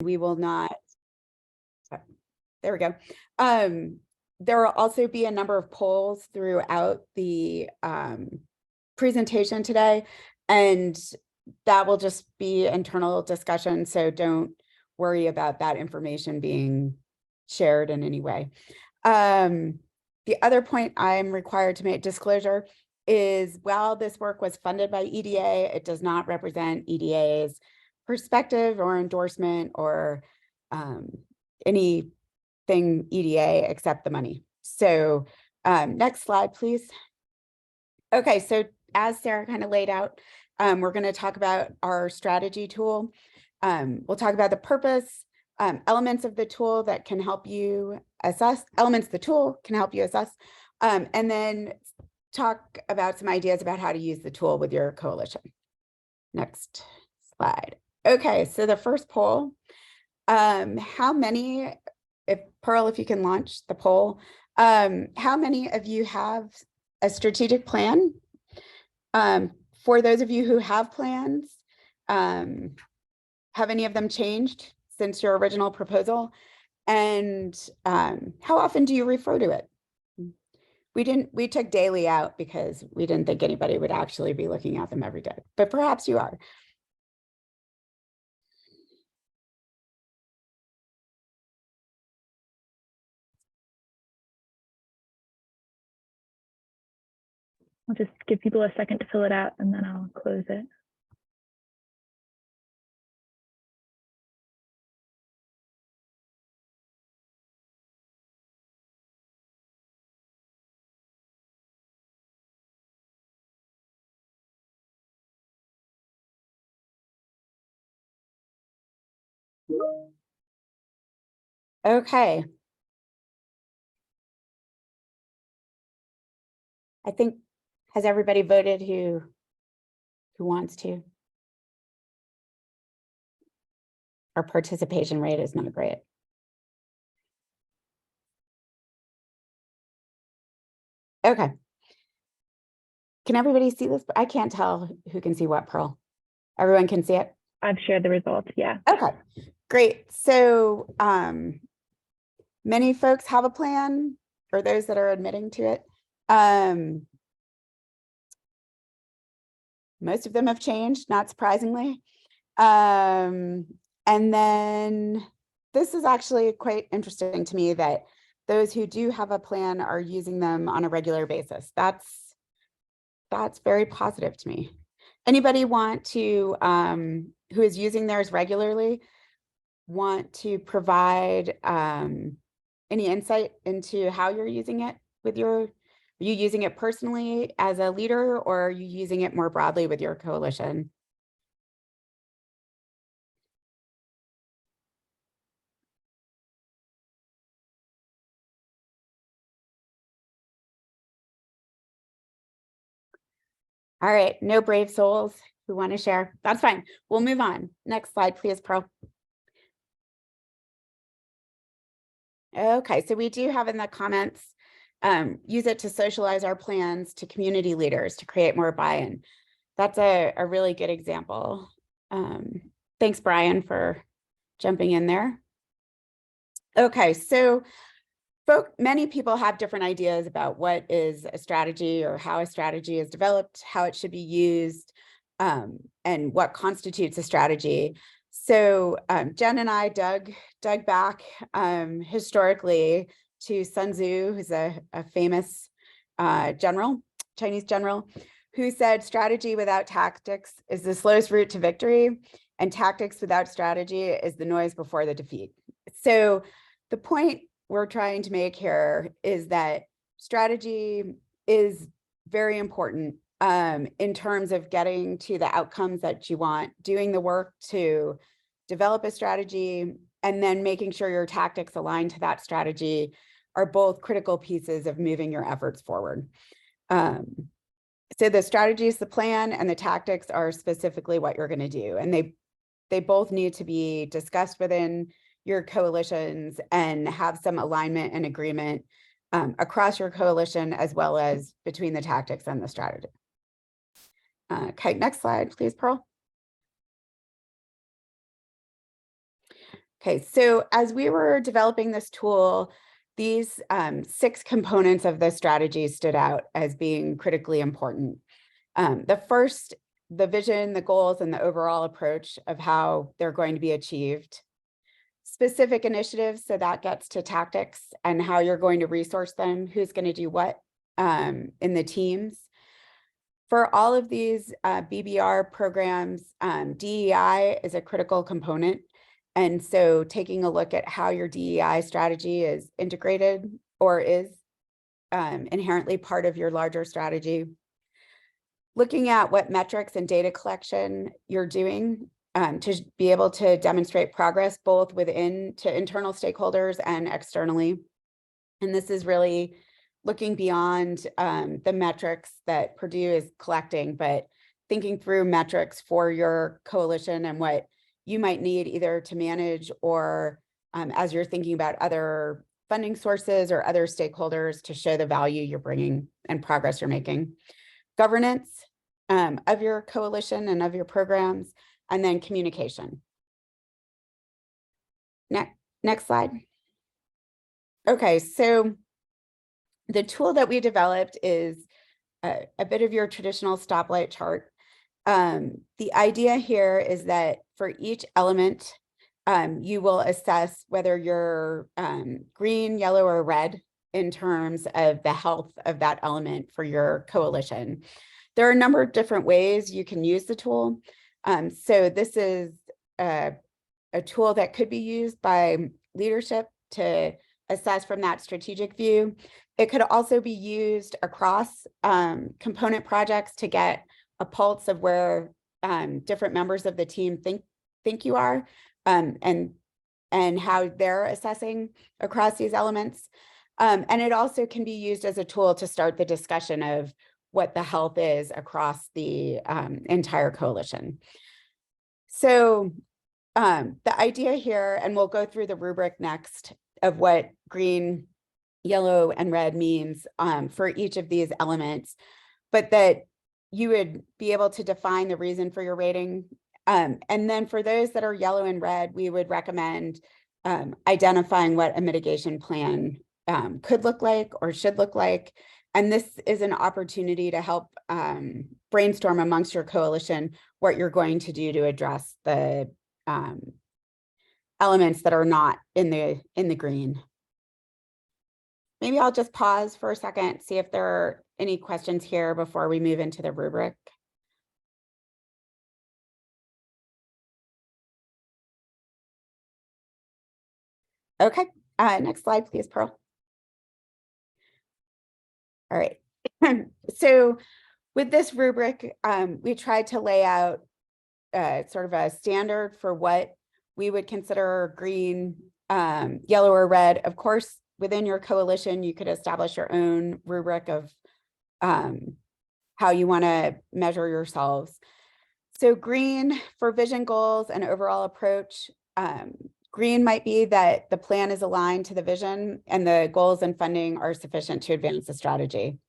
we will not, there we go. There will also be a number of polls throughout the presentation today, and that will just be internal discussion, so don't worry about that information being shared in any way. The other point I'm required to make disclosure is, while this work was funded by EDA, it does not represent EDA's perspective or endorsement or anything EDA except the money. So next slide, please. Okay, so as Sarah kind of laid out, we're going to talk about our strategy tool. We'll talk about the purpose, elements of the tool that can help you assess, elements the tool can help you assess, and then talk about some ideas about how to use the tool with your coalition. Next slide. Okay, so the first poll, how many, Pearl, if you can launch the poll, how many of you have a strategic plan? For those of you who have plans, have any of them changed since your original proposal? And how often do you refer to it? We took daily out because we didn't think anybody would actually be looking at them every day, but perhaps you are. I'll just give people a second to fill it out and then I'll close it. Okay. I think, has everybody voted who wants to? Our participation rate is not great. Okay. Can everybody see this? I can't tell who can see what, Pearl. Everyone can see it? I've shared the results, yeah. Okay, great. So many folks have a plan, or those that are admitting to it. Most of them have changed, not surprisingly. And then this is actually quite interesting to me, that those who do have a plan are using them on a regular basis. That's very positive to me. Anybody want to, who is using theirs regularly, want to provide any insight into how you're using it with your, are you using it personally as a leader, or are you using it more broadly with your coalition? All right, no brave souls who want to share. That's fine. We'll move on. Next slide, please, Pearl. Okay, so we do have in the comments, use it to socialize our plans to community leaders to create more buy-in. That's a really good example. Thanks, Brian, for jumping in there. Okay, so many people have different ideas about what is a strategy, or how a strategy is developed, how it should be used, and what constitutes a strategy. So Jen and I dug back historically to Sun Tzu, who's a famous Chinese general, who said strategy without tactics is the slowest route to victory, and tactics without strategy is the noise before the defeat. So the point we're trying to make here is that strategy is very important in terms of getting to the outcomes that you want, doing the work to develop a strategy, and then making sure your tactics align to that strategy are both critical pieces of moving your efforts forward. So the strategy is the plan, and the tactics are specifically what you're going to do. And they both need to be discussed within your coalitions and have some alignment and agreement across your coalition, as well as between the tactics and the strategy. Okay, next slide, please, Pearl. Okay, so as we were developing this tool, these 6 components of the strategy stood out as being critically important. The first, the vision, the goals, and the overall approach of how they're going to be achieved. Specific initiatives, so that gets to tactics and how you're going to resource them, who's going to do what in the teams. For all of these BBR programs, DEI is a critical component. And so taking a look at how your DEI strategy is integrated or is inherently part of your larger strategy. Looking at what metrics and data collection you're doing to be able to demonstrate progress both within to internal stakeholders and externally. And this is really looking beyond the metrics that Purdue is collecting, but thinking through metrics for your coalition and what you might need either to manage or as you're thinking about other funding sources or other stakeholders to show the value you're bringing and progress you're making. Governance of your coalition and of your programs, and then communication. Next slide. Okay, so the tool that we developed is a bit of your traditional stoplight chart. The idea here is that for each element, you will assess whether you're green, yellow, or red in terms of the health of that element for your coalition. There are a number of different ways you can use the tool. So this is a tool that could be used by leadership to assess from that strategic view. It could also be used across component projects to get a pulse of where different members of the team think you are and how they're assessing across these elements. And it also can be used as a tool to start the discussion of what the health is across the entire coalition. So the idea here, and we'll go through the rubric next of what green, yellow, and red means for each of these elements, but that you would be able to define the reason for your rating. And then for those that are yellow and red, we would recommend identifying what a mitigation plan could look like or should look like. And this is an opportunity to help brainstorm amongst your coalition what you're going to do to address the elements that are not in the green. Maybe I'll just pause for a second, see if there are any questions here before we move into the rubric. Okay, next slide, please, Pearl. All right, so with this rubric, we tried to lay out sort of a standard for what we would consider green, yellow, or red. Of course, within your coalition, you could establish your own rubric of how you want to measure yourselves. So green for vision, goals, and overall approach. Green might be that the plan is aligned to the vision and the goals and funding are sufficient to advance the strategy.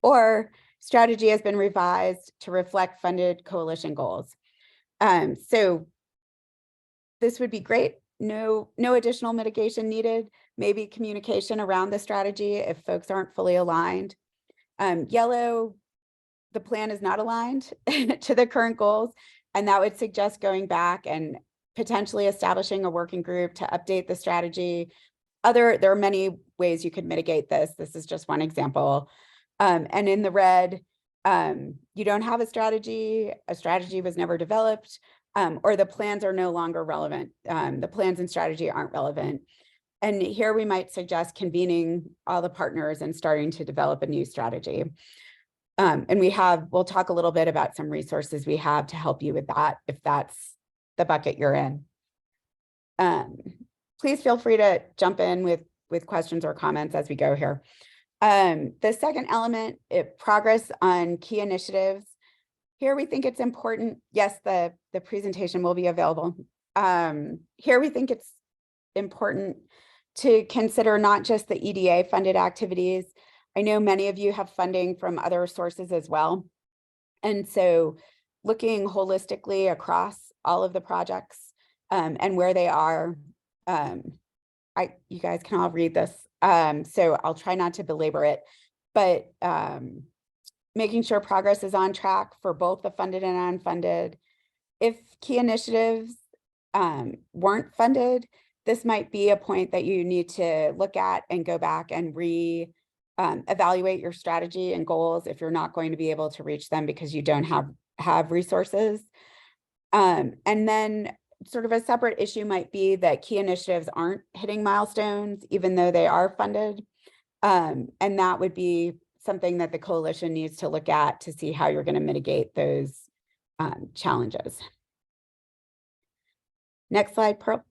Or strategy has been revised to reflect funded coalition goals. So this would be great. No additional mitigation needed. Maybe communication around the strategy if folks aren't fully aligned. Yellow, the plan is not aligned to the current goals, and that would suggest going back and potentially establishing a working group to update the strategy. There are many ways you could mitigate this. This is just one example. And in the red, you don't have a strategy was never developed, or the plans are no longer relevant. The plans and strategy aren't relevant. And here we might suggest convening all the partners and starting to develop a new strategy. And we'll talk a little bit about some resources we have to help you with that, if that's the bucket you're in. Please feel free to jump in with questions or comments as we go here. The second element, progress on key initiatives. Here we think it's important. Yes, the presentation will be available. Here we think it's important to consider not just the EDA funded activities. I know many of you have funding from other sources as well. And so looking holistically across all of the projects and where they are. You guys can all read this, so I'll try not to belabor it, but making sure progress is on track for both the funded and unfunded. If key initiatives weren't funded, this might be a point that you need to look at and go back and evaluate your strategy and goals if you're not going to be able to reach them because you don't have resources. And then sort of a separate issue might be that key initiatives aren't hitting milestones, even though they are funded. And that would be something that the coalition needs to look at to see how you're going to mitigate those challenges. Next slide, Pearl.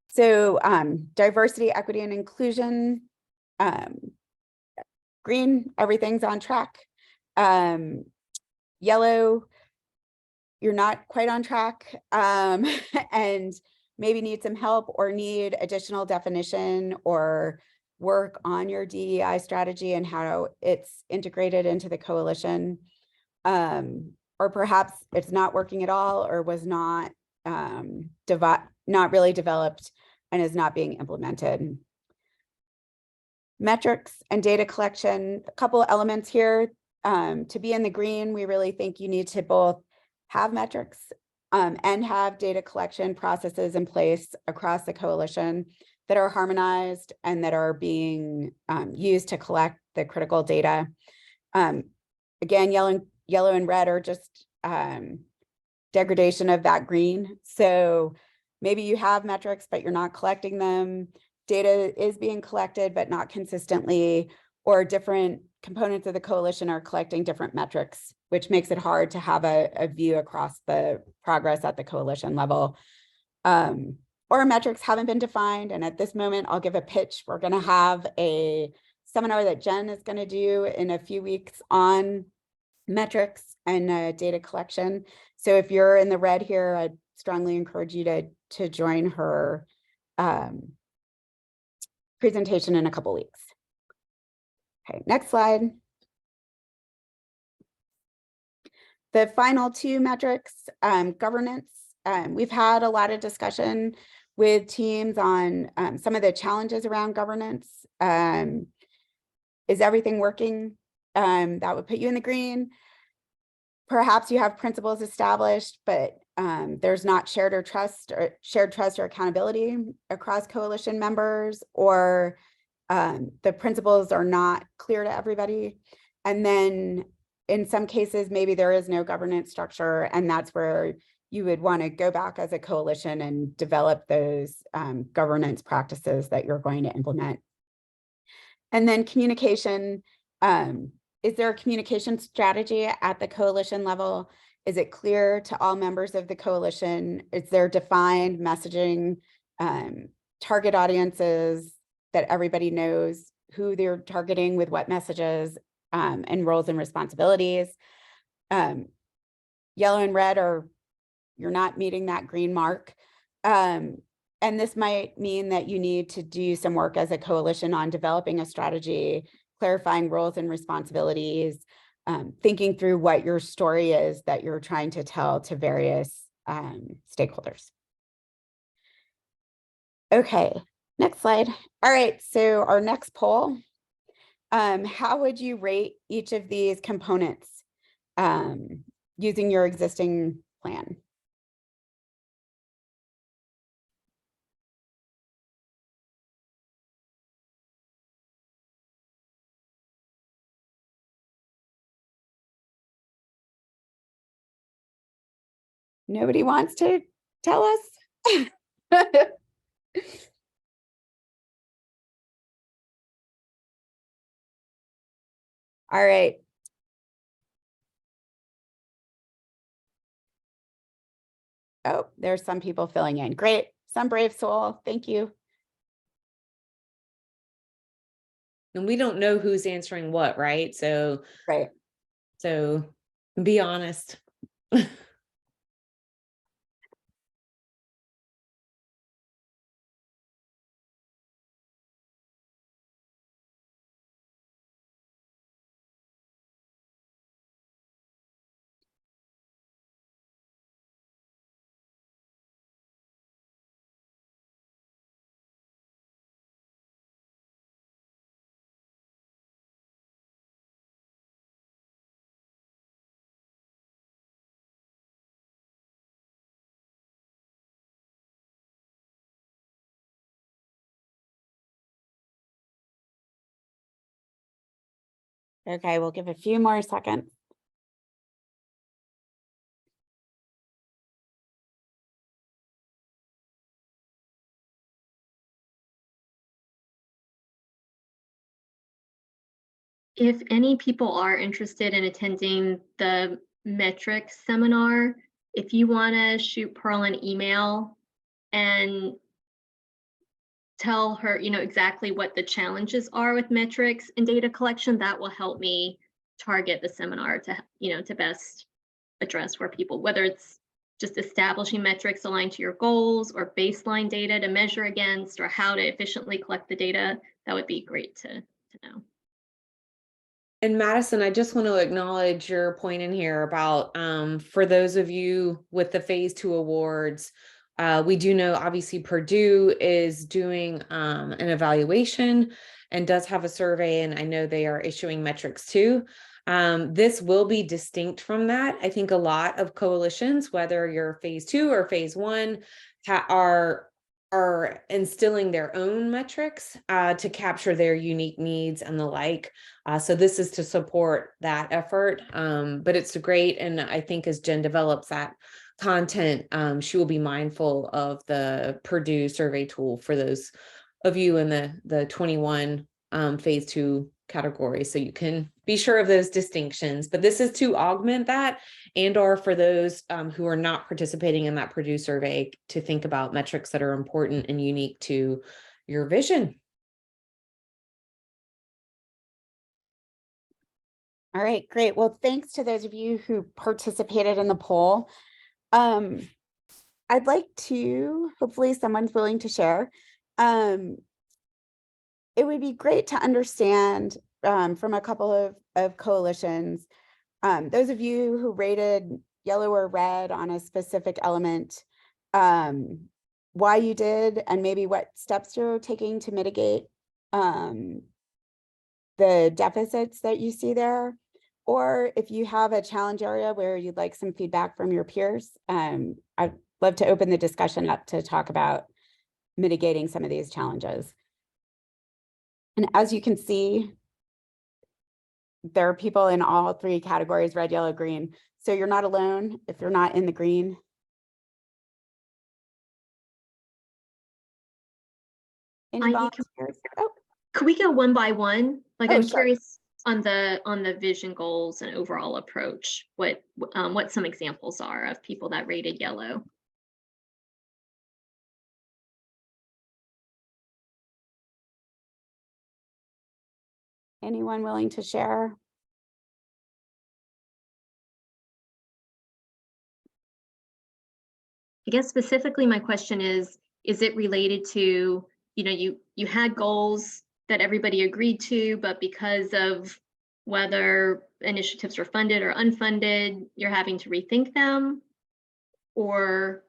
So diversity, equity, and inclusion. Green, everything's on track. Yellow, you're not quite on track, and maybe need some help or need additional definition or work on your DEI strategy and how it's integrated into the coalition. Or perhaps it's not working at all or was not really developed and is not being implemented. Metrics and data collection, a couple of elements here. To be in the green, we really think you need to both have metrics and have data collection processes in place across the coalition that are harmonized and that are being used to collect the critical data. Again, yellow and red are just degradation of that green. So maybe you have metrics, but you're not collecting them. Data is being collected, but not consistently, or different components of the coalition are collecting different metrics, which makes it hard to have a view across the progress at the coalition level. Or metrics haven't been defined. And at this moment, I'll give a pitch. We're going to have a seminar that Jen is going to do in a few weeks on metrics and data collection. So if you're in the red here, I'd strongly encourage you to join her presentation in a couple weeks. Okay, next slide. The final two metrics, governance. We've had a lot of discussion with teams on some of the challenges around governance. Is everything working? That would put you in the green. Perhaps you have principles established, but there's not shared trust or accountability across coalition members, or the principles are not clear to everybody. And then in some cases, maybe there is no governance structure, and that's where you would want to go back as a coalition and develop those governance practices that you're going to implement. And then communication. Is there a communication strategy at the coalition level? Is it clear to all members of the coalition? Is there defined messaging, target audiences that everybody knows who they're targeting with what messages, and roles and responsibilities? Yellow and red you're not meeting that green mark. And this might mean that you need to do some work as a coalition on developing a strategy, clarifying roles and responsibilities, thinking through what your story is that you're trying to tell to various stakeholders. Okay, next slide. All right, so our next poll, how would you rate each of these components using your existing plan? Nobody wants to tell us? All right. Oh, there's some people filling in. Great. Some brave soul. Thank you. And we don't know who's answering what, right? So Right. Be honest. Okay, we'll give a few more seconds. If any people are interested in attending the metrics seminar, if you want to shoot Pearl an email and tell her, exactly what the challenges are with metrics and data collection, that will help me target the seminar to, to best address where people, whether it's just establishing metrics aligned to your goals or baseline data to measure against, or how to efficiently collect the data. That would be great to know. And Madison, I just want to acknowledge your point in here about for those of you with the phase 2 awards, we do know obviously Purdue is doing an evaluation and does have a survey, and I know they are issuing metrics too. This will be distinct from that. I think a lot of coalitions, whether you're phase 2 or phase 1, are instilling their own metrics to capture their unique needs and the like. So this is to support that effort, but it's great. And I think as Jen develops that content, she will be mindful of the Purdue survey tool for those of you in the 21 phase 2 category. So you can be sure of those distinctions, but this is to augment that, and or for those who are not participating in that Purdue survey to think about metrics that are important and unique to your vision. All right, great. Well, thanks to those of you who participated in the poll. I'd like to, hopefully someone's willing to share. It would be great to understand from a couple of coalitions, those of you who rated yellow or red on a specific element, why you did, and maybe what steps you're taking to mitigate the deficits that you see there, or if you have a challenge area where you'd like some feedback from your peers. I'd love to open the discussion up to talk about mitigating some of these challenges. And as you can see, there are people in all 3 categories, red, yellow, green. So you're not alone if you're not in the green. Any volunteers? Oh. Could we go one by one? Like, Oh, I'm sure. curious on the vision goals and overall approach, what some examples are of people that rated yellow. Anyone willing to share? I guess specifically my question is it related to, you had goals that everybody agreed to, but because of whether initiatives were funded or unfunded, you're having to rethink them, or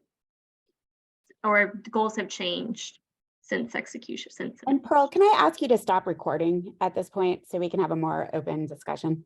the goals have changed since execution? And Pearl, can I ask you to stop recording at this point so we can have a more open discussion?